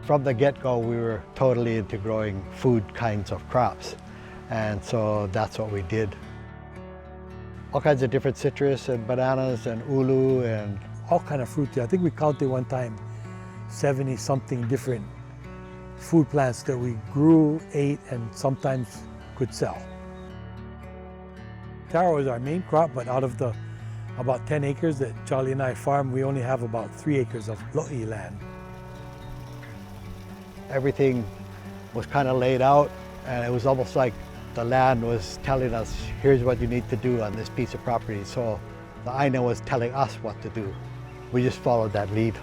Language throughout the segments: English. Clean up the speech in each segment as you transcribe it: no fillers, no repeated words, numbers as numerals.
From the get-go, we were totally into growing food kinds of crops. And so that's what we did. All kinds of different citrus and bananas and ulu and all kind of fruit. I think we counted one time 70 something different food plants that we grew, ate, and sometimes could sell. Taro is our main crop, but out of the about 10 acres that Charlie and I farm, we only have about 3 acres of lo'i land. Everything was kind of laid out, and it was almost like the land was telling us, here's what you need to do on this piece of property. So the Aina was telling us what to do. We just followed that lead.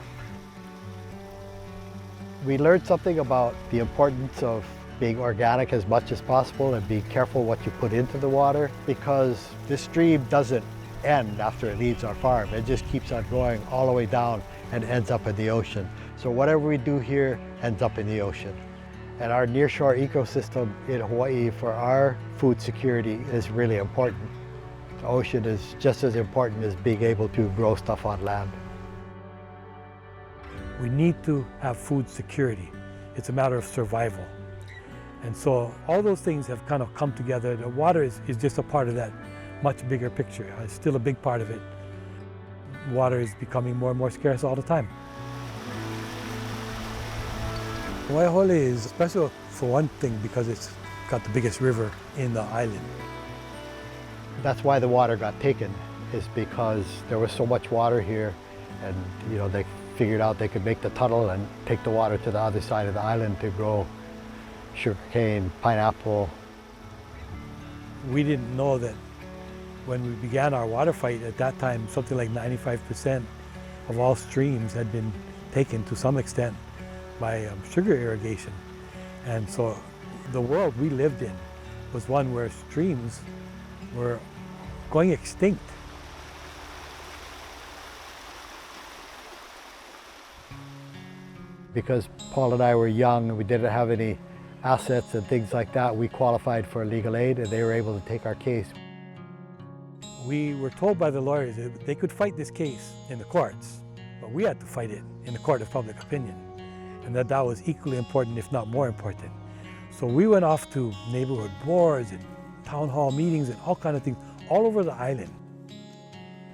We learned something about the importance of being organic as much as possible and being careful what you put into the water, because this stream doesn't end after it leaves our farm. It just keeps on going all the way down and ends up in the ocean. So whatever we do here ends up in the ocean. And our nearshore ecosystem in Hawaii for our food security is really important. The ocean is just as important as being able to grow stuff on land. We need to have food security. It's a matter of survival. And so all those things have kind of come together. The water is just a part of that much bigger picture. It's still a big part of it. Water is becoming more and more scarce all the time. Waiwai is special for one thing because it's got the biggest river in the island. That's why the water got taken, is because there was so much water here, and they figured out they could make the tunnel and take the water to the other side of the island to grow sugarcane, pineapple. We didn't know that when we began our water fight at that time, something like 95% of all streams had been taken to some extent by sugar irrigation. And so the world we lived in was one where streams were going extinct. Because Paul and I were young and we didn't have any assets and things like that, we qualified for legal aid and they were able to take our case. We were told by the lawyers that they could fight this case in the courts, but we had to fight it in the court of public opinion, and that was equally important, if not more important. So we went off to neighborhood boards and town hall meetings and all kinds of things all over the island.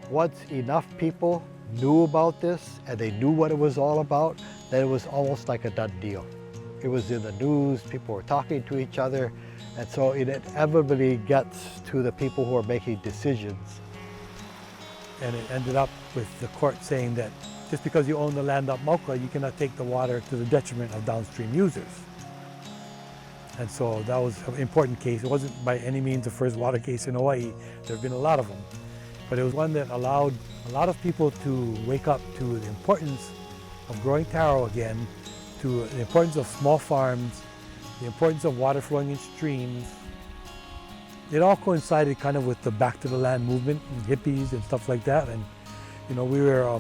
Once enough people knew about this and they knew what it was all about, then it was almost like a done deal. It was in the news, people were talking to each other, and so it inevitably gets to the people who are making decisions. And it ended up with the court saying that just because you own the land up Mauka, you cannot take the water to the detriment of downstream users. And so that was an important case. It wasn't by any means the first water case in Hawaii. There have been a lot of them. But it was one that allowed a lot of people to wake up to the importance of growing taro again, to the importance of small farms, the importance of water flowing in streams. It all coincided kind of with the back to the land movement and hippies and stuff like that. And we were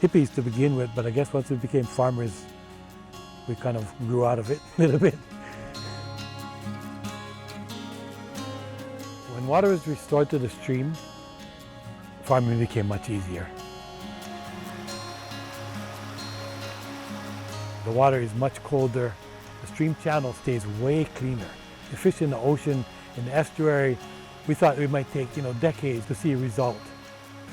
hippies to begin with, but I guess once we became farmers, we kind of grew out of it a little bit. When water was restored to the stream, farming became much easier. The water is much colder. The stream channel stays way cleaner. The fish in the ocean, in the estuary, we thought it might take decades to see a result.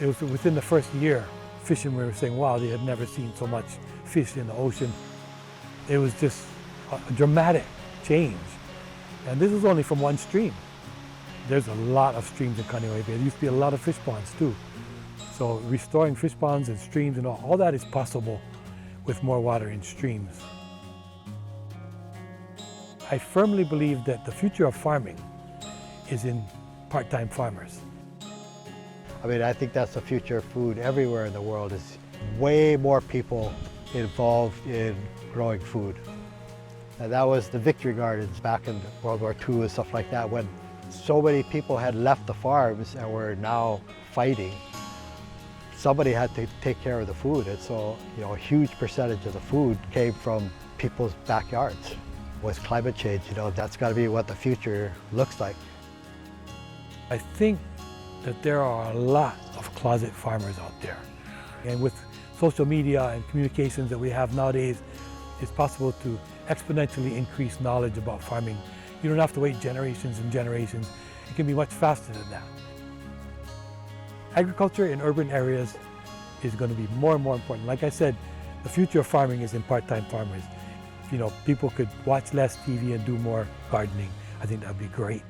It was within the first year, fishermen were saying, wow, they had never seen so much fish in the ocean. It was just a dramatic change. And this was only from one stream. There's a lot of streams in Kaneohe Bay. There used to be a lot of fish ponds too. So restoring fish ponds and streams and all that is possible with more water in streams. I firmly believe that the future of farming is in part-time farmers. I think that's the future of food everywhere in the world, is way more people involved in growing food. And that was the victory gardens back in World War II and stuff like that, when so many people had left the farms and were now fighting. Somebody had to take care of the food, and so a huge percentage of the food came from people's backyards. With climate change, that's got to be what the future looks like. I think that there are a lot of closet farmers out there. And with social media and communications that we have nowadays, it's possible to exponentially increase knowledge about farming. You don't have to wait generations and generations. It can be much faster than that. Agriculture in urban areas is going to be more and more important. Like I said, the future of farming is in part-time farmers. If, people could watch less TV and do more gardening, I think that would be great.